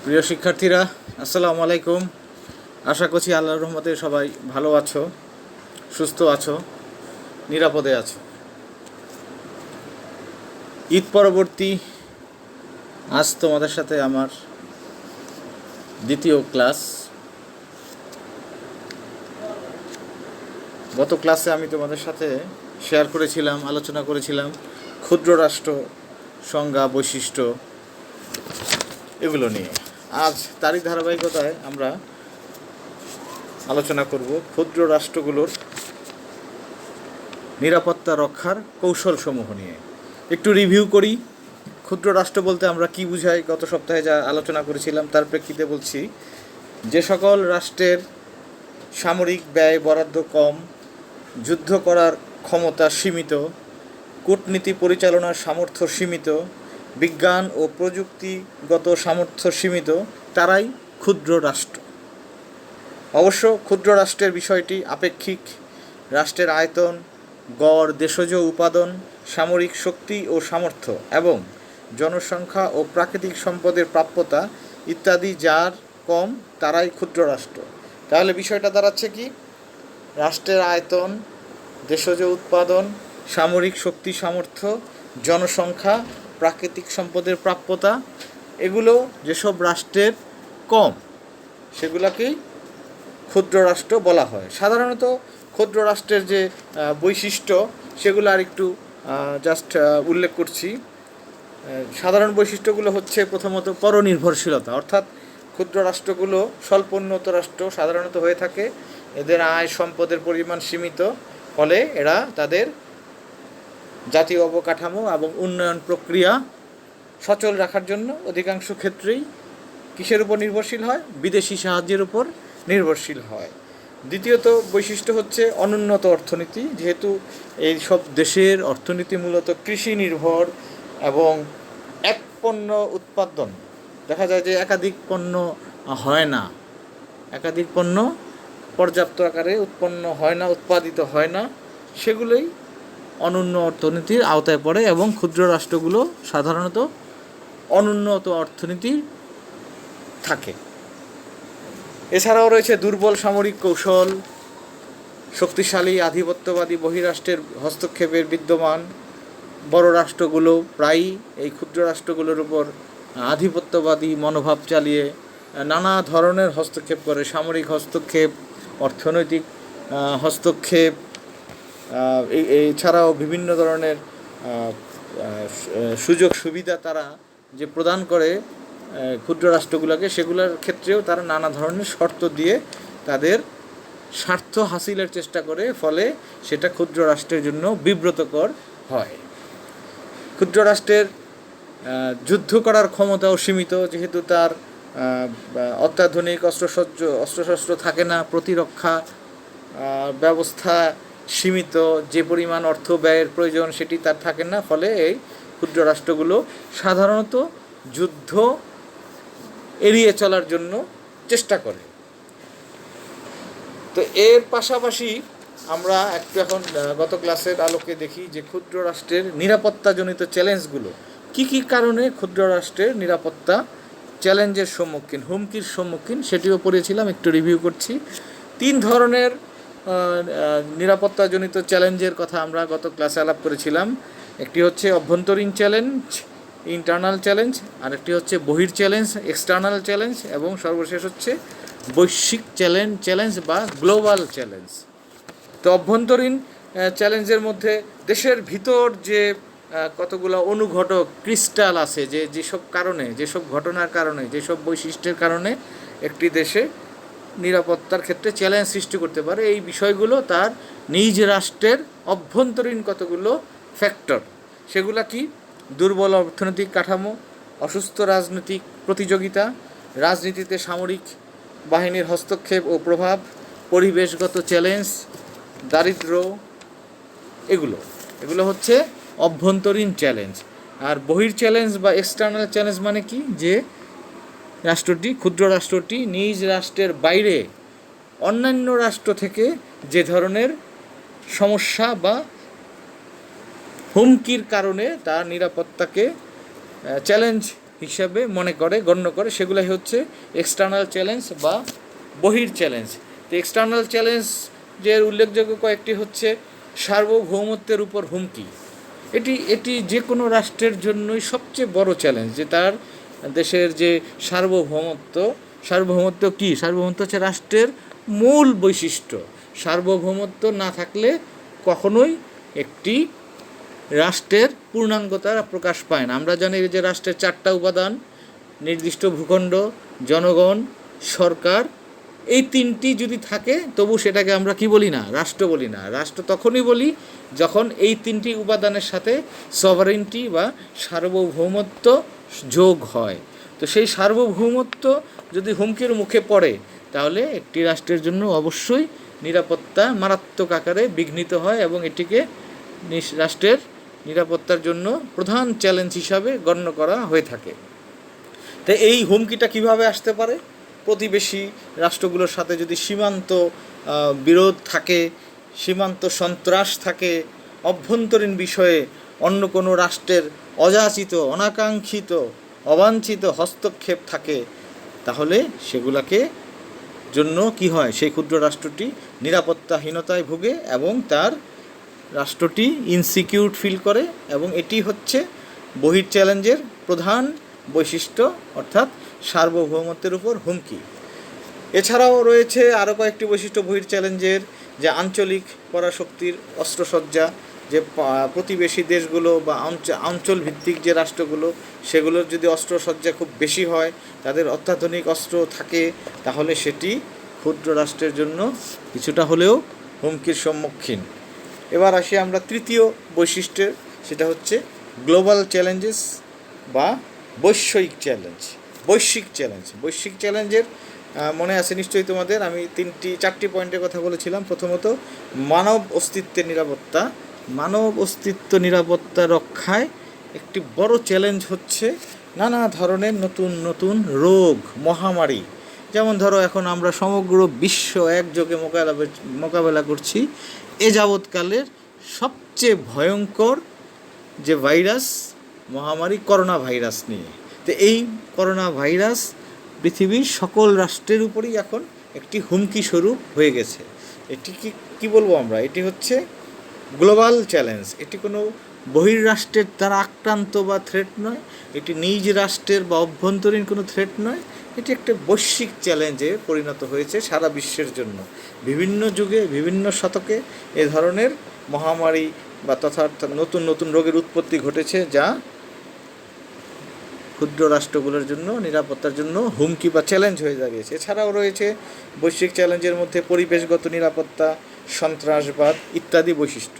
প্রিয় শিক্ষার্থীরা, আসসালামু আলাইকুম। আশা করছি আল্লাহর রহমতে সবাই ভালো আছো, সুস্থ আছো, নিরাপদে আছো। ঈদ পরবর্তী আজ তোমাদের সাথে আমার দ্বিতীয় ক্লাস। গত ক্লাসে আমি তোমাদের সাথে শেয়ার করেছিলাম, আলোচনা করেছিলাম ক্ষুদ্র রাষ্ট্র সংজ্ঞা, বৈশিষ্ট্য এগুলো নিয়ে। আজ তারই ধারাবাহিকতায় আমরা আলোচনা করব ক্ষুদ্র রাষ্ট্রগুলোর নিরাপত্তা রক্ষার কৌশলসমূহ নিয়ে। একটু রিভিউ করি। ক্ষুদ্র রাষ্ট্র বলতে আমরা কি বুঝাই, গত সপ্তাহে যা আলোচনা করেছিলাম তার প্রেক্ষিতে বলছি। যে সকল রাষ্ট্রের সামরিক ব্যয় বরাদ্দ কম, যুদ্ধ করার ক্ষমতা সীমিত, কূটনীতি পরিচালনার সামর্থ্য সীমিত, বিজ্ঞান ও প্রযুক্তিগত সামর্থ্য সীমিত, তারাই ক্ষুদ্র রাষ্ট্র। অবশ্য ক্ষুদ্র রাষ্ট্রের বিষয়টি আপেক্ষিক। রাষ্ট্রের আয়তন, গড় দেশজ উৎপাদন, সামরিক শক্তি ও সামর্থ্য এবং জনসংখ্যা ও প্রাকৃতিক সম্পদের প্রাপ্যতা ইত্যাদি যার কম, তারাই ক্ষুদ্র রাষ্ট্র। তাহলে বিষয়টা দাঁড়াচ্ছে কি? রাষ্ট্রের আয়তন, দেশজ উৎপাদন, সামরিক শক্তি সামর্থ্য, জনসংখ্যা, প্রাকৃতিক সম্পদের প্রাপ্যতা, এগুলো যেসব রাষ্ট্রের কম সেগুলোকেই ক্ষুদ্র রাষ্ট্র বলা হয়। সাধারণত ক্ষুদ্র রাষ্ট্রের যে বৈশিষ্ট্য সেগুলো আর একটু জাস্ট উল্লেখ করছি। সাধারণ বৈশিষ্ট্যগুলো হচ্ছে প্রথমত পরনির্ভরশীলতা, অর্থাৎ ক্ষুদ্র রাষ্ট্রগুলো স্বল্পোন্নত রাষ্ট্র সাধারণত হয়ে থাকে। এদের আয় সম্পদের পরিমাণ সীমিত, ফলে এরা তাদের জাতীয় অবকাঠামো এবং উন্নয়ন প্রক্রিয়া সচল রাখার জন্য অধিকাংশ ক্ষেত্রেই কিসের উপর নির্ভরশীল হয়? বিদেশি সাহায্যের উপর নির্ভরশীল হয়। দ্বিতীয়ত বৈশিষ্ট্য হচ্ছে অনুন্নত অর্থনীতি। যেহেতু এই সব দেশের অর্থনীতি মূলত কৃষি নির্ভর এবং এক পণ্য উৎপাদন, দেখা যায় যে একাধিক পণ্য হয় না, একাধিক পণ্য পর্যাপ্ত আকারে উৎপন্ন হয় না, উৎপাদিত হয় না, সেগুলোই অনুন্নত অর্থনীতির আওতায় পড়ে এবং ক্ষুদ্র রাষ্ট্রগুলো সাধারণত অনুন্নত অর্থনীতি থাকে। এছাড়াও রয়েছে দুর্বল সামরিক কৌশল, শক্তিশালী আধিপত্যবাদী বহিরাষ্ট্রের হস্তক্ষেপের বিদ্যমান। বড় রাষ্ট্রগুলো প্রায়ই এই ক্ষুদ্র রাষ্ট্রগুলোর উপর আধিপত্যবাদী মনোভাব চালিয়ে নানা ধরনের হস্তক্ষেপ করে। সামরিক হস্তক্ষেপ, অর্থনৈতিক হস্তক্ষেপ, এছাড়াও বিভিন্ন ধরনের সুযোগ সুবিধা তারা যে প্রদান করে ক্ষুদ্র রাষ্ট্রগুলোকে, সেগুলোর ক্ষেত্রেও তারা নানা ধরনের শর্ত দিয়ে তাদের স্বার্থ হাসিলের চেষ্টা করে, ফলে সেটা ক্ষুদ্র রাষ্ট্রের জন্য বিব্রতকর হয়। ক্ষুদ্র রাষ্ট্রের যুদ্ধ করার ক্ষমতাও সীমিত, যেহেতু তার অত্যাধুনিক অস্ত্রশস্ত্র থাকে না, প্রতিরক্ষা ব্যবস্থা সীমিত, যে পরিমাণ অর্থ ব্যয়ের প্রয়োজন সেটি তার থাকে না, ফলে এই ক্ষুদ্র রাষ্ট্রগুলো সাধারণত যুদ্ধ এড়িয়ে চলার জন্য চেষ্টা করে। তো এর পাশাপাশি আমরা একটু এখন গত ক্লাসের আলোকে দেখি যে ক্ষুদ্র রাষ্ট্রের নিরাপত্তাজনিত চ্যালেঞ্জগুলো কি কি কারণে ক্ষুদ্র রাষ্ট্রের নিরাপত্তা চ্যালেঞ্জের সম্মুখীন, হুমকির সম্মুখীন, সেটিও পড়েছিলাম। একটু রিভিউ করছি। 3 ধরনের নিরাপত্তাজনিত চ্যালেঞ্জের কথা আমরা গত ক্লাসে আলাপ করেছিলাম। একটি হচ্ছে অভ্যন্তরীণ চ্যালেঞ্জ, ইন্টারনাল চ্যালেঞ্জ, আর একটি হচ্ছে বহির চ্যালেঞ্জ, এক্সটার্নাল চ্যালেঞ্জ, এবং সর্বশেষ হচ্ছে বৈশ্বিক চ্যালেঞ্জ বা গ্লোবাল চ্যালেঞ্জ। তো অভ্যন্তরীণ চ্যালেঞ্জের মধ্যে দেশের ভিতর যে কতগুলো অনুঘটক ক্রিস্টাল আছে, যেসব কারণে, যেসব ঘটনার কারণে, যেসব বৈশিষ্ট্যের কারণে একটি দেশে নিরাপত্তার ক্ষেত্রে চ্যালেঞ্জ সৃষ্টি করতে পারে, এই বিষয়গুলো তার নিজ রাষ্ট্রের অভ্যন্তরীণ কতগুলো ফ্যাক্টর। সেগুলা কি? দুর্বল অর্থনৈতিক কাঠামো, অসুস্থ রাজনৈতিক প্রতিযোগিতা, রাজনীতিতে সামরিক বাহিনীর হস্তক্ষেপ ও প্রভাব, পরিবেশগত চ্যালেঞ্জ, দারিদ্র্য, এগুলো হচ্ছে অভ্যন্তরীণ চ্যালেঞ্জ। আর বহির চ্যালেঞ্জ বা এক্সটার্নাল চ্যালেঞ্জ মানে কি? যে রাষ্ট্রটি, ক্ষুদ্র রাষ্ট্রটি নিজ রাষ্ট্রের বাইরে অন্যান্য রাষ্ট্র থেকে যে ধরনের সমস্যা বা হুমকির কারণে তার নিরাপত্তাকে চ্যালেঞ্জ হিসাবে গণ্য করে, সেগুলাই হচ্ছে এক্সটার্নাল চ্যালেঞ্জ বা বহির চ্যালেঞ্জ। তো এক্সটার্নাল চ্যালেঞ্জের উল্লেখযোগ্য কয়েকটি হচ্ছে সার্বভৌমত্বের উপর হুমকি। এটি যে কোনো রাষ্ট্রের জন্যই সবচেয়ে বড় চ্যালেঞ্জ, যে তার দেশের যে সার্বভৌমত্ব কী? সার্বভৌমত্ব হচ্ছে রাষ্ট্রের মূল বৈশিষ্ট্য। সার্বভৌমত্ব না থাকলে কখনোই একটি রাষ্ট্রের পূর্ণাঙ্গতা প্রকাশ পায় না। আমরা জানি যে রাষ্ট্রের 4টা উপাদান: নির্দিষ্ট ভূখণ্ড, জনগণ, সরকার। এই 3টি যদি থাকে তবু সেটাকে আমরা কি বলি না? রাষ্ট্র বলি না। রাষ্ট্র তখনই বলি যখন এই 3টি উপাদানের সাথে সভারেন্টি বা সার্বভৌমত্ব যোগ হয়। তো সেই সার্বভৌমত্ব যদি হুমকির মুখে পড়ে, তাহলে একটি রাষ্ট্রের জন্য অবশ্যই নিরাপত্তা মারাত্মক আকারে বিঘ্নিত হয় এবং এটিকে রাষ্ট্রের নিরাপত্তার জন্য প্রধান চ্যালেঞ্জ হিসাবে গণ্য করা হয়ে থাকে। তো এই হুমকিটা কিভাবে আসতে পারে? প্রতিবেশী রাষ্ট্রগুলোর সাথে যদি সীমান্ত বিরোধ থাকে, সীমান্ত সন্ত্রাস থাকে, অভ্যন্তরীণ বিষয়ে অন্য কোনো রাষ্ট্রের অযাচিত, অনাকাঙ্ক্ষিত, অবাঞ্ছিত হস্তক্ষেপ থাকে, তাহলে সেগুলোকে জন্য কি হয়? সেই ক্ষুদ্র রাষ্ট্রটি নিরাপত্তাহীনতায় ভোগে এবং তার রাষ্ট্রটি ইনসিকিউর ফিল করে, এবং এটি হচ্ছে বহির চ্যালেঞ্জের প্রধান বৈশিষ্ট্য, অর্থাৎ সার্বভৌমত্বের উপর হুমকি। এছাড়াও রয়েছে আরও কয়েকটি বৈশিষ্ট্য বহির চ্যালেঞ্জের, যে আঞ্চলিক পরাশক্তির অস্ত্রসজ্জা, যে প্রতিবেশী দেশগুলো বা অঞ্চল ভিত্তিক যে রাষ্ট্রগুলো, সেগুলোর যদি অস্ত্রসজ্জা খুব বেশি হয়, তাদের অত্যাধুনিক অস্ত্র থাকে, তাহলে সেটি ক্ষুদ্র রাষ্ট্রের জন্য কিছুটা হলেও হুমকির সম্মুখীন। এবার আসি আমরা তৃতীয় বৈশিষ্ট্যের, সেটা হচ্ছে গ্লোবাল চ্যালেঞ্জেস বা বৈশ্বিক চ্যালেঞ্জের মনে আছে নিশ্চয়ই তোমাদের, আমি 4টি পয়েন্টের কথা বলেছিলাম। প্রথমত, মানব অস্তিত্ব নিরাপত্তা রক্ষায় একটি বড় চ্যালেঞ্জ হচ্ছে নানা ধরনের নতুন রোগ, মহামারী। যেমন ধরো, এখন আমরা সমগ্র বিশ্ব একযোগে মোকাবেলা করছি এ যাবৎকালের সবচেয়ে ভয়ঙ্কর যে ভাইরাস, মহামারী, করোনা ভাইরাস নিয়ে। তো এই করোনা ভাইরাস পৃথিবীর সকল রাষ্ট্রের উপরেই এখন একটি হুমকি স্বরূপ হয়ে গেছে। এটি কি বলবো আমরা? এটি হচ্ছে গ্লোবাল চ্যালেঞ্জ। এটি কোনো বহির্রাষ্ট্রের দ্বারা আক্রান্ত বা থ্রেট নয়, এটি নিজ রাষ্ট্রের বা অভ্যন্তরীণ কোনো থ্রেট নয়, এটি একটা বৈশ্বিক চ্যালেঞ্জে পরিণত হয়েছে সারা বিশ্বের জন্য। বিভিন্ন যুগে, বিভিন্ন শতকে এ ধরনের মহামারী বা তথা নতুন রোগের উৎপত্তি ঘটেছে, যা ক্ষুদ্র রাষ্ট্রগুলোর জন্য নিরাপত্তার জন্য হুমকি বা চ্যালেঞ্জ হয়ে দাঁড়িয়েছে। এছাড়াও রয়েছে বৈশ্বিক চ্যালেঞ্জের মধ্যে পরিবেশগত নিরাপত্তা, সন্ত্রাসবাদ ইত্যাদি বৈশিষ্ট্য।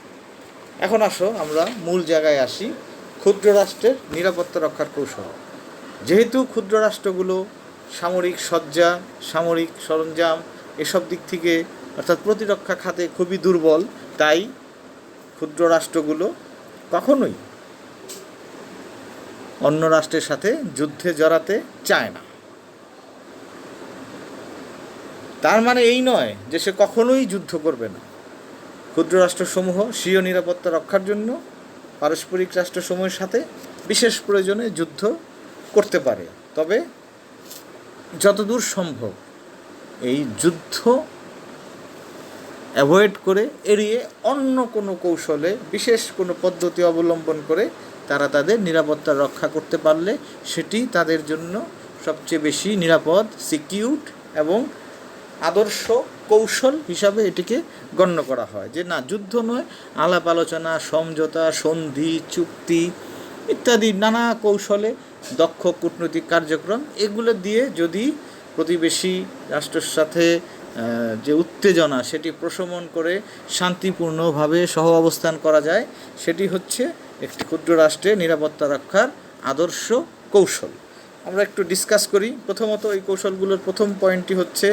এখন আসো আমরা মূল জায়গায় আসি, ক্ষুদ্র রাষ্ট্রের নিরাপত্তা রক্ষার কৌশল। যেহেতু ক্ষুদ্র রাষ্ট্রগুলো সামরিক সজ্জা, সামরিক সরঞ্জাম এসব দিক থেকে, অর্থাৎ প্রতিরক্ষা খাতে খুবই দুর্বল, তাই ক্ষুদ্র রাষ্ট্রগুলো কখনোই অন্য রাষ্ট্রের সাথে যুদ্ধে জড়াতে চায় না। তার মানে এই নয় যে সে কখনোই যুদ্ধ করবে না। ক্ষুদ্র রাষ্ট্রসমূহ স্বীয় নিরাপত্তা রক্ষার জন্য পারস্পরিক রাষ্ট্রসমূহের সাথে বিশেষ প্রয়োজনে যুদ্ধ করতে পারে, তবে যতদূর সম্ভব এই যুদ্ধ অ্যাভয়েড করে, এড়িয়ে অন্য কোনো কৌশলে, বিশেষ কোনো পদ্ধতি অবলম্বন করে তারা তাদের নিরাপত্তা রক্ষা করতে পারলে সেটি তাদের জন্য সবচেয়ে বেশি নিরাপদ, সিকিউরড এবং আদর্শ কৌশল হিসাবে এটিকে গণ্য করা হয়। যে না, যুদ্ধ নয়, আলাপ আলোচনা, সমঝোতা, সন্ধি, চুক্তি ইত্যাদি নানা কৌশলে, দক্ষ কূটনৈতিক কার্যক্রম, এগুলো দিয়ে যদি প্রতিবেশী রাষ্ট্রের সাথে যে উত্তেজনা সেটি প্রশমন করে শান্তিপূর্ণভাবে সহ অবস্থান করা যায়, সেটি হচ্ছে একটি ক্ষুদ্র রাষ্ট্রের নিরাপত্তা রক্ষার আদর্শ কৌশল। আমরা একটু ডিসকাস করি। প্রথমত, এই কৌশলগুলোর প্রথম পয়েন্টটি হচ্ছে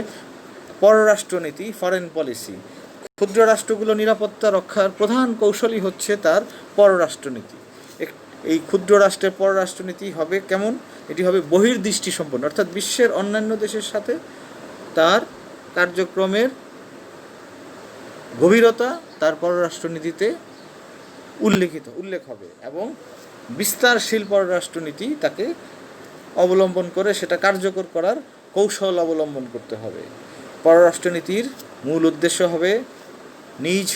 পররাষ্ট্রনীতি, ফরেন পলিসি। ক্ষুদ্র রাষ্ট্রগুলো নিরাপত্তা রক্ষার প্রধান কৌশলই হচ্ছে তার পররাষ্ট্রনীতি। এই ক্ষুদ্র রাষ্ট্রের পররাষ্ট্রনীতি হবে কেমন? এটি হবে বহির্দৃষ্টি সম্পন্ন, অর্থাৎ বিশ্বের অন্যান্য দেশের সাথে তার কার্যক্রমের গভীরতা তার পররাষ্ট্রনীতিতে উল্লেখ হবে, এবং বিস্তারশীল পররাষ্ট্রনীতি তাকে অবলম্বন করে সেটা কার্যকর করার কৌশল অবলম্বন করতে হবে। পররাষ্ট্রনীতির মূল উদ্দেশ্য হবে নিজ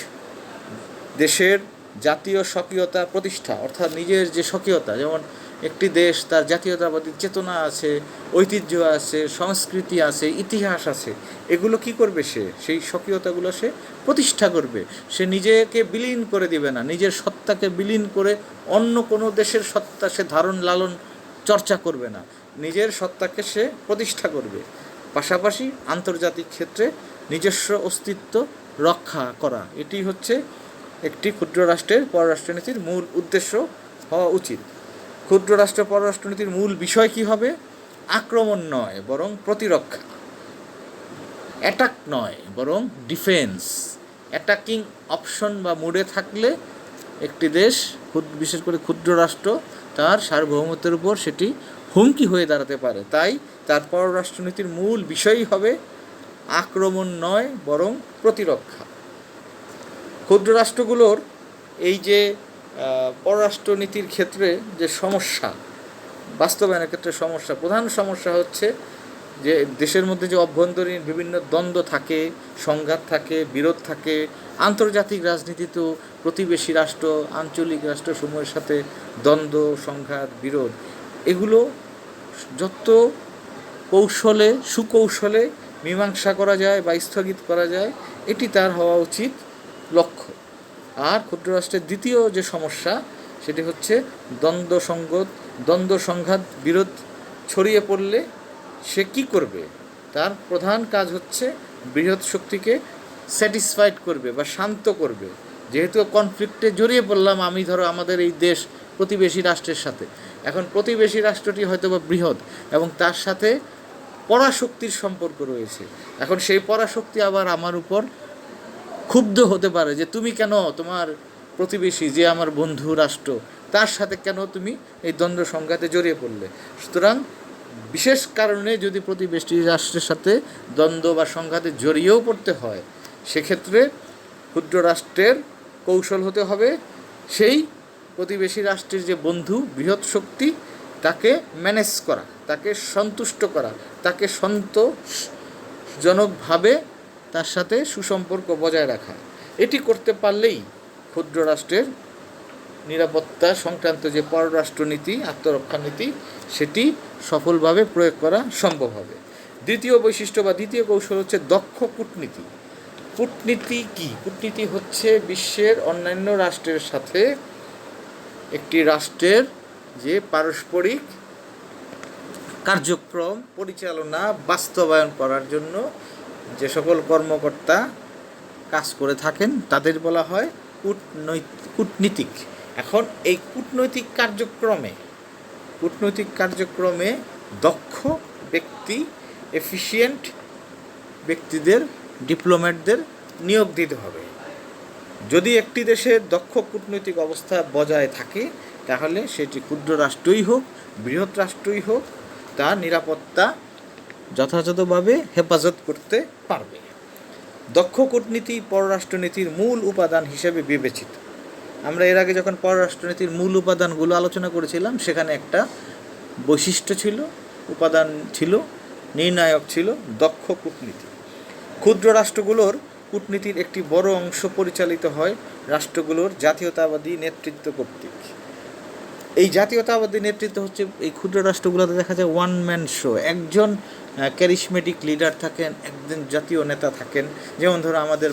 দেশের জাতীয় স্বকীয়তা প্রতিষ্ঠা, অর্থাৎ নিজের যে স্বকীয়তা, যেমন একটি দেশ তার জাতীয়তাবাদী চেতনা আছে, ঐতিহ্য আছে, সংস্কৃতি আছে, ইতিহাস আছে, এগুলো কি করবে? সেই স্বকীয়তাগুলো সে প্রতিষ্ঠা করবে। সে নিজেকে বিলীন করে দিবে না, নিজের সত্তাকে বিলীন করে অন্য কোনো দেশের সত্তা সে ধারণ লালন চর্চা করবে না, নিজের সত্তাকে সে প্রতিষ্ঠা করবে। পাশাপাশি আন্তর্জাতিক ক্ষেত্রে নিজস্ব অস্তিত্ব রক্ষা করা, এটি হচ্ছে একটি ক্ষুদ্র রাষ্ট্রের পররাষ্ট্রনীতির মূল উদ্দেশ্য হওয়া উচিত। ক্ষুদ্র রাষ্ট্র পররাষ্ট্রনীতির মূল বিষয় কি হবে? আক্রমণ নয় বরং প্রতিরক্ষা, অ্যাটাক নয় বরং ডিফেন্স। অ্যাটাকিং অপশন বা মুডে থাকলে একটি দেশ, বিশেষ করে ক্ষুদ্র রাষ্ট্র, তার সার্বভৌমত্বের উপর সেটি হুমকি হয়ে দাঁড়াতে পারে। তাই তার পররাষ্ট্রনীতির মূল বিষয়ই হবে আক্রমণ নয় বরং প্রতিরক্ষা। ক্ষুদ্র রাষ্ট্রগুলোর এই যে পররাষ্ট্রনীতির ক্ষেত্রে যে সমস্যা, বাস্তবায়নের ক্ষেত্রে সমস্যা, প্রধান সমস্যা হচ্ছে যে দেশের মধ্যে যে অভ্যন্তরীণ বিভিন্ন দ্বন্দ্ব থাকে, সংঘাত থাকে, বিরোধ থাকে। আন্তর্জাতিক রাজনীতিতেও প্রতিবেশী রাষ্ট্র, আঞ্চলিক রাষ্ট্রসমূহের সাথে দ্বন্দ্ব, সংঘাত, বিরোধ, এগুলো যত সুকৌশলে মীমাংসা করা যায় বা স্থগিত করা যায়, এটি তার হওয়া উচিত লক্ষ্য। আর ক্ষুদ্র রাষ্ট্রের দ্বিতীয় যে সমস্যা, সেটি হচ্ছে দ্বন্দ্ব সংঘাত, বিরোধ ছড়িয়ে পড়লে সে কী করবে? তার প্রধান কাজ হচ্ছে বৃহৎ শক্তিকে স্যাটিসফাইড করবে বা শান্ত করবে। যেহেতু কনফ্লিক্টে জড়িয়ে পড়লাম আমি, ধরো আমাদের এই দেশ প্রতিবেশী রাষ্ট্রের সাথে, এখন প্রতিবেশী রাষ্ট্রটি হয়তো বা বৃহৎ এবং তার সাথে পরাশক্তির সম্পর্ক রয়েছে। এখন সেই পরাশক্তি আবার আমার উপর ক্ষুব্ধ হতে পারে যে তুমি কেন তোমার প্রতিবেশী যে আমার বন্ধু রাষ্ট্র, তার সাথে কেন তুমি এই দ্বন্দ্ব সংঘাতে জড়িয়ে পড়লে? সুতরাং বিশেষ কারণে যদি প্রতিবেশী রাষ্ট্রের সাথে দ্বন্দ্ব বা সংঘাতে জড়িয়েও পড়তে হয়, সেক্ষেত্রে ক্ষুদ্র রাষ্ট্রের কৌশল হতে হবে সেই প্রতিবেশী রাষ্ট্রের যে বন্ধু, বৃহৎ শক্তি, তাকে ম্যানেজ করা, তাকে সন্তুষ্ট করা, তাকে সন্তোষজনকভাবে তার সাথে সুসম্পর্ক বজায় রাখা। এটি করতে পারলেই ক্ষুদ্র রাষ্ট্রের নিরাপত্তা সংক্রান্ত যে পররাষ্ট্রনীতি, আত্মরক্ষা নীতি, সেটি সফলভাবে প্রয়োগ করা সম্ভব হবে। দ্বিতীয় বৈশিষ্ট্য বা দ্বিতীয় কৌশল হচ্ছে দক্ষ কূটনীতি। কূটনীতি কি? কূটনীতি হচ্ছে বিশ্বের অন্যান্য রাষ্ট্রের সাথে একটি রাষ্ট্রের যে পারস্পরিক কার্যক্রম পরিচালনা বাস্তবায়ন করার জন্য যে সকল কর্মকর্তা কাজ করে থাকেন তাদের বলা হয় কূটনীতিক। এখন এই কূটনৈতিক কার্যক্রমে দক্ষ ব্যক্তি, এফিশিয়েন্ট ব্যক্তিদের, ডিপ্লোম্যাটদের নিয়োগ দিতে হবে। যদি একটি দেশের দক্ষ কূটনৈতিক অবস্থা বজায় থাকে, তাহলে সেটি ক্ষুদ্র রাষ্ট্রই হোক, বৃহৎ রাষ্ট্রই হোক, তার নিরাপত্তা যথাযথভাবে হেফাজত করতে পারবে। দক্ষ কূটনীতি পররাষ্ট্রনীতির মূল উপাদান হিসেবে বিবেচিত। আমরা এর আগে যখন পররাষ্ট্রনীতির মূল উপাদানগুলো আলোচনা করেছিলাম, সেখানে একটা বৈশিষ্ট্য ছিল, উপাদান ছিল, নির্ণায়ক ছিল দক্ষ কূটনীতি। ক্ষুদ্র রাষ্ট্রগুলোর কূটনীতির একটি বড় অংশ পরিচালিত হয় রাষ্ট্রগুলোর জাতীয়তাবাদী নেতৃত্ব কর্তৃক। এই জাতীয়তাবাদী নেতৃত্ব হচ্ছে, এই ক্ষুদ্র রাষ্ট্রগুলোতে দেখা যায় ওয়ান ম্যান শো। একজন ক্যারিশমেটিক লিডার থাকেন, একজন জাতীয় নেতা থাকেন। যেমন ধরো আমাদের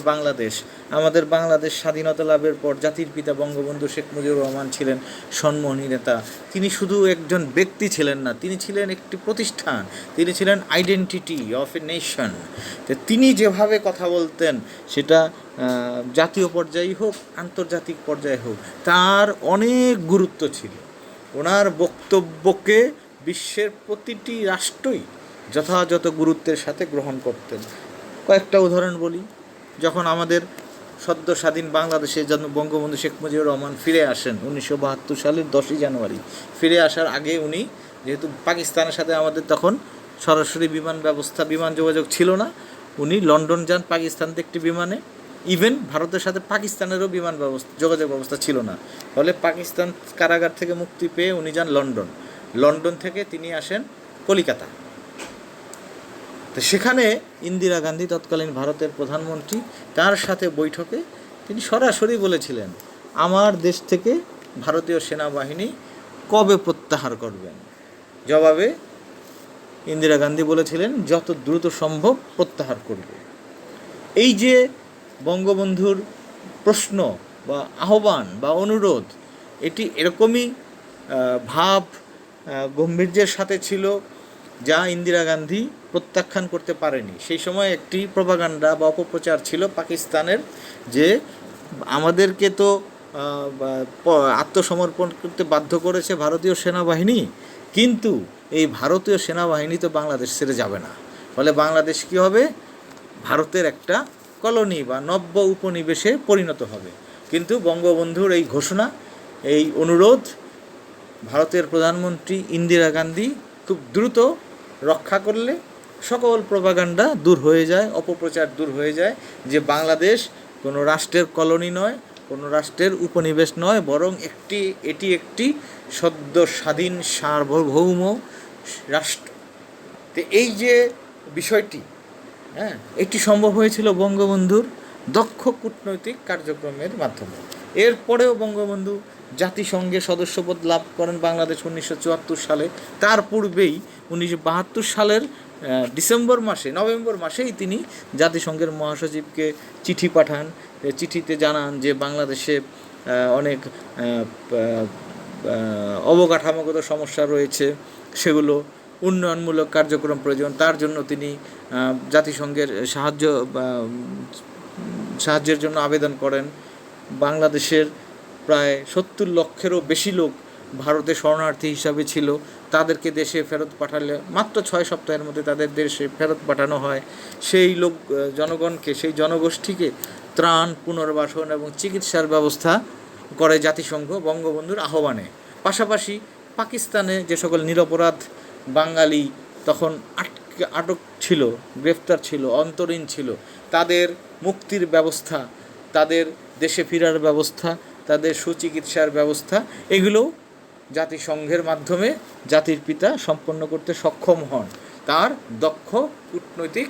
বাংলাদেশ স্বাধীনতা লাভের পর জাতির পিতা বঙ্গবন্ধু শেখ মুজিবুর রহমান ছিলেন সম্মানী নেতা। তিনি শুধু একজন ব্যক্তি ছিলেন না, তিনি ছিলেন একটি প্রতিষ্ঠান, তিনি ছিলেন আইডেন্টিটি অফ এ নেশন। তো তিনি যেভাবে কথা বলতেন, সেটা জাতীয় পর্যায়ে হোক, আন্তর্জাতিক পর্যায়ে হোক, তার অনেক গুরুত্ব ছিল। ওনার বক্তব্যকে বিশ্বের প্রতিটি রাষ্ট্রই যথাযথ গুরুত্বের সাথে গ্রহণ করতেন। কয়েকটা উদাহরণ বলি। যখন আমাদের সদ্য স্বাধীন বাংলাদেশে বঙ্গবন্ধু শেখ মুজিবুর রহমান ফিরে আসেন 1972 সালের 10ই জানুয়ারি, ফিরে আসার আগে উনি, যেহেতু পাকিস্তানের সাথে আমাদের তখন সরাসরি বিমান যোগাযোগ ছিল না, উনি লন্ডন যান পাকিস্তান থেকে একটি বিমানে। ইভেন ভারতের সাথে পাকিস্তানেরও যোগাযোগ ব্যবস্থা ছিল না। ফলে পাকিস্তান কারাগার থেকে মুক্তি পেয়ে উনি যান লন্ডন থেকে তিনি আসেন কলিকাতা। তো সেখানে ইন্দিরা গান্ধী তৎকালীন ভারতের প্রধানমন্ত্রী, তার সাথে বৈঠকে তিনি সরাসরি বলেছিলেন, আমার দেশ থেকে ভারতীয় সেনাবাহিনী কবে প্রত্যাহার করবেন। জবাবে ইন্দিরা গান্ধী বলেছিলেন, যত দ্রুত সম্ভব প্রত্যাহার করবে। এই যে বঙ্গবন্ধুর প্রশ্ন বা আহ্বান বা অনুরোধ, এটি এরকমই ভাব গম্ভীর্যের সাথে ছিল, যা ইন্দিরা গান্ধী প্রত্যাখ্যান করতে পারেনি। সেই সময় একটি প্রপাগান্ডা বা অপপ্রচার ছিল পাকিস্তানের, যে আমাদেরকে তো আত্মসমর্পণ করতে বাধ্য করেছে ভারতীয় সেনাবাহিনী, কিন্তু এই ভারতীয় সেনাবাহিনী তো বাংলাদেশ ছেড়ে যাবে না, ফলে বাংলাদেশ কী হবে, ভারতের একটা কলোনি বা নব্য উপনিবেশে পরিণত হবে। কিন্তু বঙ্গবন্ধুর এই ঘোষণা, এই অনুরোধ ভারতের প্রধানমন্ত্রী ইন্দিরা গান্ধী খুব দ্রুত রক্ষা করলে সকল প্রপাগান্ডা দূর হয়ে যায়, অপপ্রচার দূর হয়ে যায়, যে বাংলাদেশ কোনো রাষ্ট্রের কলোনি নয়, কোনো রাষ্ট্রের উপনিবেশ নয়, বরং এটি একটি সদ্য স্বাধীন সার্বভৌম রাষ্ট্র। তো এই যে বিষয়টি, এটি সম্ভব হয়েছিল বঙ্গবন্ধুর দক্ষ কূটনৈতিক কার্যক্রমের মাধ্যমে। এরপরেও বঙ্গবন্ধু জাতিসংঘে সদস্যপদ লাভ করেন বাংলাদেশ 1974 সালে। তার পূর্বেই 1972 সালের নভেম্বর মাসেই তিনি জাতিসংঘের মহাসচিবকে চিঠি পাঠান। চিঠিতে জানান যে বাংলাদেশে অনেক অবকাঠামোগত সমস্যা রয়েছে, সেগুলো উন্নয়নমূলক কার্যক্রম প্রয়োজন। তার জন্য তিনি জাতিসংঘের সাহায্যের জন্য আবেদন করেন। বাংলাদেশের প্রায় 70 লক্ষেরও বেশি লোক ভারতে শরণার্থী হিসাবে ছিল, তাদেরকে দেশে ফেরত পাঠালে মাত্র 6 সপ্তাহের মধ্যে তাদের দেশে ফেরত পাঠানো হয়। সেই জনগণকে, সেই জনগোষ্ঠীকে ত্রাণ, পুনর্বাসন এবং চিকিৎসার ব্যবস্থা করে জাতিসংঘ বঙ্গবন্ধুর আহ্বানে। পাশাপাশি পাকিস্তানে যে সকল নিরপরাধ বাঙালি তখন আটক ছিল, গ্রেফতার ছিল, অন্তরীণ ছিল, তাদের মুক্তির ব্যবস্থা, তাদের দেশে ফেরার ব্যবস্থা, তাদের সুচিকিৎসার ব্যবস্থা, এগুলো জাতিসংঘের মাধ্যমে জাতির পিতা সম্পন্ন করতে সক্ষম হন তার দক্ষ কূটনৈতিক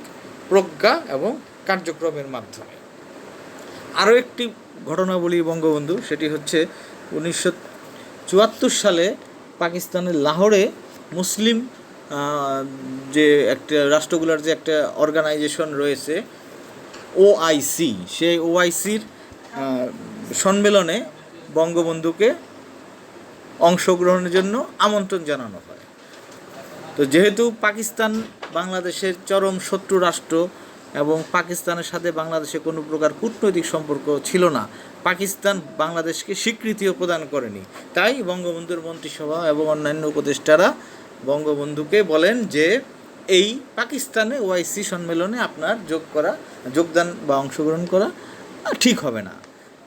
প্রজ্ঞা এবং কার্যক্রমের মাধ্যমে। আরও একটি ঘটনা বলি বঙ্গবন্ধু, সেটি হচ্ছে 1974 সালে পাকিস্তানের লাহোরে মুসলিম যে একটা রাষ্ট্রগুলোর যে একটা অর্গানাইজেশন রয়েছে ওআইসি, সেই ওআইসির সম্মেলনে বঙ্গবন্ধুকে অংশগ্রহণের জন্য আমন্ত্রণ জানানো হয়। তো যেহেতু পাকিস্তান বাংলাদেশের চরম শত্রু রাষ্ট্র এবং পাকিস্তানের সাথে বাংলাদেশে কোনো প্রকার কূটনৈতিক সম্পর্ক ছিল না, পাকিস্তান বাংলাদেশকে স্বীকৃতিও প্রদান করেনি, তাই বঙ্গবন্ধুর মন্ত্রিসভা এবং অন্যান্য উপদেষ্টারা বঙ্গবন্ধুকে বলেন যে এই পাকিস্তানে ওআইসি সম্মেলনে আপনার যোগদান বা অংশগ্রহণ করা ঠিক হবে না।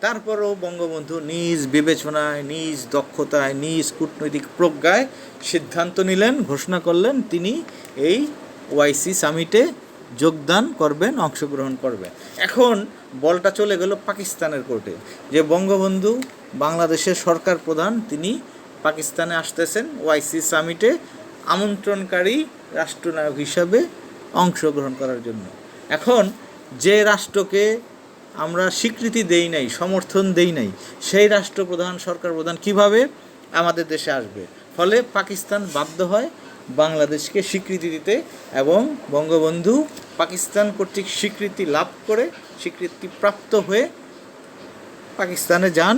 তারপরও বঙ্গবন্ধু নিজ বিবেচনায়, নিজ দক্ষতায়, নিজ কূটনৈতিক প্রজ্ঞায় সিদ্ধান্ত নিলেন, ঘোষণা করলেন তিনি এই ওআইসি সামিটে যোগদান করবেন, অংশগ্রহণ করবেন। এখন বলটা চলে গেল পাকিস্তানের কোর্টে, যে বঙ্গবন্ধু বাংলাদেশের সরকার প্রধান, তিনি পাকিস্তানে আসতেছেন ওআইসি সামিটে আমন্ত্রণকারী রাষ্ট্রনায়ক হিসাবে অংশগ্রহণ করার জন্য। এখন যে রাষ্ট্রকে আমরা স্বীকৃতি দেই নাই, সমর্থন দেই নাই, সেই রাষ্ট্রপ্রধান, সরকার প্রধান কিভাবে আমাদের দেশে আসবে? ফলে পাকিস্তান বাধ্য হয় বাংলাদেশকে স্বীকৃতি দিতে, এবং বঙ্গবন্ধু পাকিস্তান কর্তৃক স্বীকৃতি লাভ করে, স্বীকৃতিপ্রাপ্ত হয়ে পাকিস্তানে যান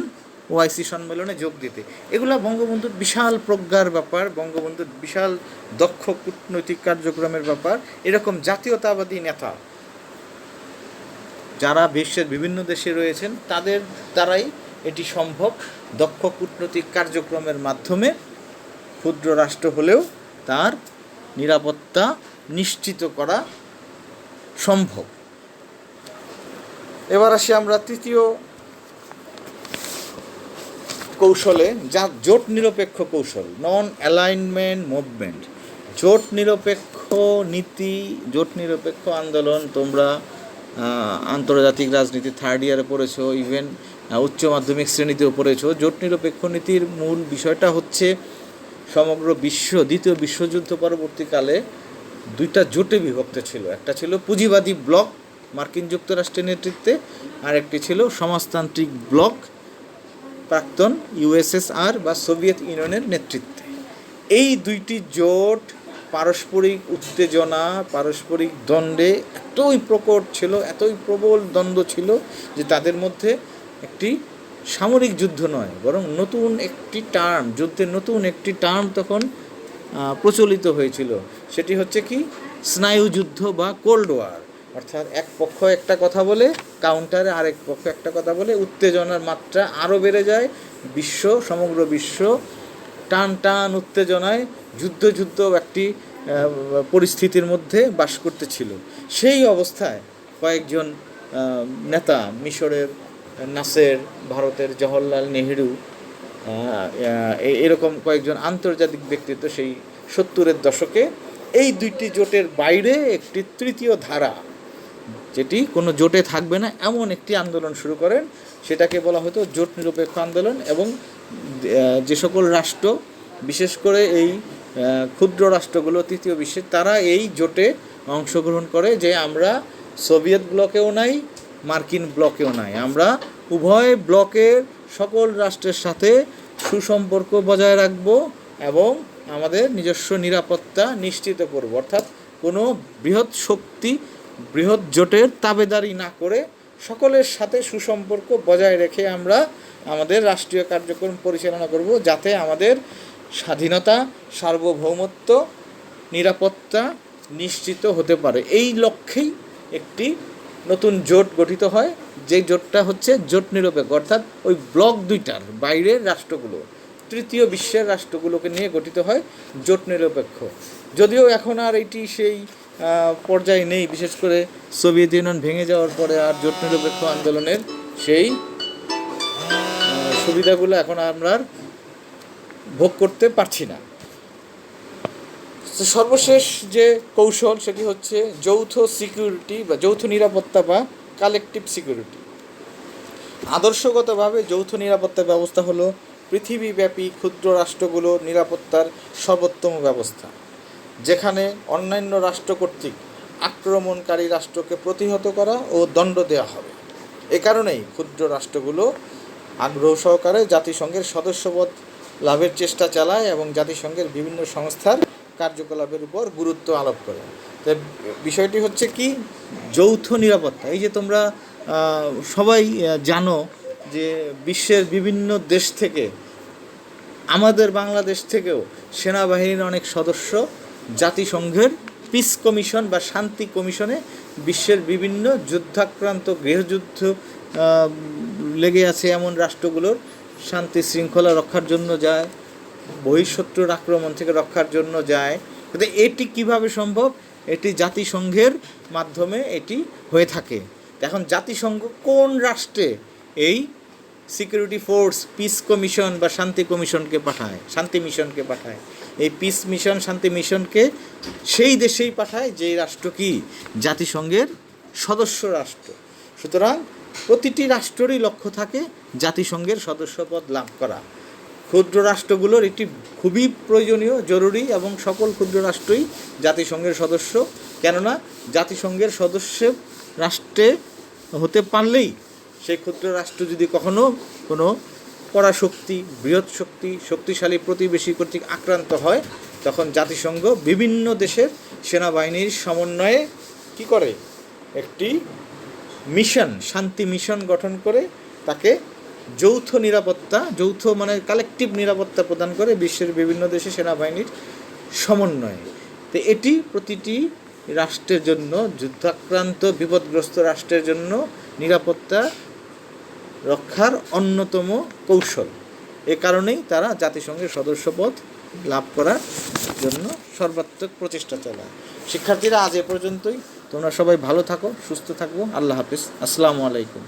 ওআইসি সম্মেলনে যোগ দিতে। এগুলো বঙ্গবন্ধুর বিশাল প্রজ্ঞার ব্যাপার, বঙ্গবন্ধুর বিশাল দক্ষ কূটনৈতিক কার্যক্রমের ব্যাপার। এরকম জাতীয়তাবাদী নেতা যারা বিশ্বের বিভিন্ন দেশে রয়েছেন, তাদের দ্বারাই এটি সম্ভব। দক্ষ কূটনৈতিক কার্যক্রমের মাধ্যমে ক্ষুদ্র রাষ্ট্র হলেও তার নিরাপত্তা নিশ্চিত করা সম্ভব। এবার আসি আমরা তৃতীয় কৌশলে, যা জোট নিরপেক্ষ কৌশল, নন অ্যালাইনমেন্ট মুভমেন্ট। জোট নিরপেক্ষ নীতি, জোট নিরপেক্ষ আন্দোলন তোমরা আন্তর্জাতিক রাজনীতি 3rd ইয়ারে পড়েছো, ইভেন উচ্চ মাধ্যমিক শ্রেণীতেও পড়েছো। জোট নিরপেক্ষ নীতির মূল বিষয়টা হচ্ছে সমগ্র বিশ্ব দ্বিতীয় বিশ্বযুদ্ধ পরবর্তীকালে দুইটা জোটে বিভক্ত ছিল। একটা ছিল পুঁজিবাদী ব্লক মার্কিন যুক্তরাষ্ট্রের নেতৃত্বে, আর একটি ছিল সমাজতান্ত্রিক ব্লক প্রাক্তন ইউএসএসআর বা সোভিয়েত ইউনিয়নের নেতৃত্বে। এই দুইটি জোট পারস্পরিক উত্তেজনা, পারস্পরিক দ্বন্দ্বে এতই প্রকট ছিল, এতই প্রবল দ্বন্দ্ব ছিল যে তাদের মধ্যে একটি সামরিক যুদ্ধ নয়, বরং নতুন একটি টার্ম, যুদ্ধের নতুন একটি টার্ম তখন প্রচলিত হয়েছিল। সেটি হচ্ছে কি, স্নায়ুযুদ্ধ বা কোল্ড ওয়ার। অর্থাৎ এক পক্ষ একটা কথা বলে, কাউন্টারে আরেক পক্ষ একটা কথা বলে, উত্তেজনার মাত্রা আরও বেড়ে যায়। সমগ্র বিশ্ব টান টান উত্তেজনায় যুদ্ধ একটি পরিস্থিতির মধ্যে বাস করতেছিল। সেই অবস্থায় কয়েকজন নেতা, মিশরের নাসের, ভারতের জওহরলাল নেহেরু, এরকম কয়েকজন আন্তর্জাতিক ব্যক্তিত্ব সেই 70-এর দশকে এই দুইটি জোটের বাইরে একটি তৃতীয় ধারা, যেটি কোনো জোটে থাকবে না, এমন একটি আন্দোলন শুরু করেন। সেটাকে বলা হতো জোট নিরপেক্ষ আন্দোলন। এবং যে সকল রাষ্ট্র, বিশেষ করে এই ক্ষুদ্র রাষ্ট্রগুলো তৃতীয় বিশ্বের, তারা এই জোটে অংশগ্রহণ করে যে আমরা সোভিয়েত ব্লকেও নাই, মার্কিন ব্লকেও নাই, আমরা উভয় ব্লকের সকল রাষ্ট্রের সাথে সুসম্পর্ক বজায় রাখব এবং আমাদের নিজস্ব নিরাপত্তা নিশ্চিত করব। অর্থাৎ কোনো বৃহৎ শক্তি, বৃহৎ জোটের তাবেদারি না করে সকলের সাথে সুসম্পর্ক বজায় রেখে আমরা আমাদের রাষ্ট্রীয় কার্যক্রম পরিচালনা করব, যাতে আমাদের স্বাধীনতা, সার্বভৌমত্ব, নিরাপত্তা নিশ্চিত হতে পারে। এই লক্ষ্যেই একটি নতুন জোট গঠিত হয়, যে জোটটা হচ্ছে জোট নিরপেক্ষ। অর্থাৎ ওই ব্লক দুইটার বাইরের রাষ্ট্রগুলো, তৃতীয় বিশ্বের রাষ্ট্রগুলোকে নিয়ে গঠিত হয় জোট নিরপেক্ষ। যদিও এখন আর এটি সেই পর্যায়ে নেই, বিশেষ করে সোভিয়েত ইউনিয়ন ভেঙে যাওয়ার পরে আর জোট নিরপেক্ষ আন্দোলনের সেই সুবিধাগুলো এখন আমরা ভোগ করতে পারছি না। সর্বশেষ যে কৌশল, সেটি হচ্ছে যৌথ সিকিউরিটি বা যৌথ নিরাপত্তা বা কালেকটিভ সিকিউরিটি। আদর্শগতভাবে যৌথ নিরাপত্তা ব্যবস্থা হলো পৃথিবীব্যাপী ক্ষুদ্র রাষ্ট্রগুলোর নিরাপত্তার সর্বোত্তম ব্যবস্থা, যেখানে অন্যান্য রাষ্ট্র কর্তৃক আক্রমণকারী রাষ্ট্রকে প্রতিহত করা ও দণ্ড দেওয়া হবে। এ কারণেই ক্ষুদ্র রাষ্ট্রগুলো আগ্রহ সহকারে জাতিসংঘের সদস্যপদ লাভের চেষ্টা চালায় এবং জাতিসংঘের বিভিন্ন সংস্থার কার্যকলাপের উপর গুরুত্ব আরোপ করে। তো বিষয়টি হচ্ছে কি, যৌথ নিরাপত্তা। এই যে তোমরা সবাই জানো যে বিশ্বের বিভিন্ন দেশ থেকে, আমাদের বাংলাদেশ থেকেও সেনাবাহিনীর অনেক সদস্য জাতিসংঘের পিস কমিশন বা শান্তি কমিশনে বিশ্বের বিভিন্ন যুদ্ধাক্রান্ত, গৃহযুদ্ধ লেগে আছে এমন রাষ্ট্রগুলোর শান্তি শৃঙ্খলা রক্ষার জন্য যায়, বহিঃশত্রুর আক্রমণ থেকে রক্ষার জন্য যায়। কিন্তু এটি কিভাবে সম্ভব? এটি জাতিসংঘের মাধ্যমে এটি হয়ে থাকে। এখন জাতিসংঘ কোন রাষ্ট্রে এই সিকিউরিটি ফোর্স, পিস কমিশন বা শান্তি কমিশনকে পাঠায়, শান্তি মিশনকে পাঠায়? এই পিস মিশন, শান্তি মিশনকে সেই দেশেই পাঠায় যেই রাষ্ট্র কি জাতিসংঘের সদস্য রাষ্ট্র। সুতরাং প্রতিটি রাষ্ট্রেরই লক্ষ্য থাকে জাতিসংঘের সদস্যপদ লাভ করা। ক্ষুদ্র রাষ্ট্রগুলোর এটি খুবই প্রয়োজনীয়, জরুরি, এবং সকল ক্ষুদ্র রাষ্ট্রই জাতিসংঘের সদস্য। কেননা জাতিসংঘের সদস্য রাষ্ট্রে হতে পারলেই সেই ক্ষুদ্র রাষ্ট্র যদি কখনো কোনো পরাশক্তি, বৃহৎ শক্তি, শক্তিশালী প্রতিবেশী কর্তৃক আক্রান্ত হয়, তখন জাতিসংঘ বিভিন্ন দেশের সেনাবাহিনীর সমন্বয়ে কি করে, একটি মিশন, শান্তি মিশন গঠন করে তাকে যৌথ নিরাপত্তা, যৌথ মানে কালেকটিভ নিরাপত্তা প্রদান করে বিশ্বের বিভিন্ন দেশে সেনাবাহিনীর সমন্বয়ে। তো এটি প্রতিটি রাষ্ট্রের জন্য, যুদ্ধাক্রান্ত বিপদগ্রস্ত রাষ্ট্রের জন্য নিরাপত্তা রক্ষার অন্যতম কৌশল। এ কারণেই তারা জাতিসংঘের সদস্যপদ লাভ করার জন্য সর্বাত্মক প্রচেষ্টা চালায়। শিক্ষার্থীরা, আজ এ পর্যন্তই। তোমরা সবাই ভালো থাকো, সুস্থ থাকবো। আল্লাহ হাফিজ। আসসালামু আলাইকুম।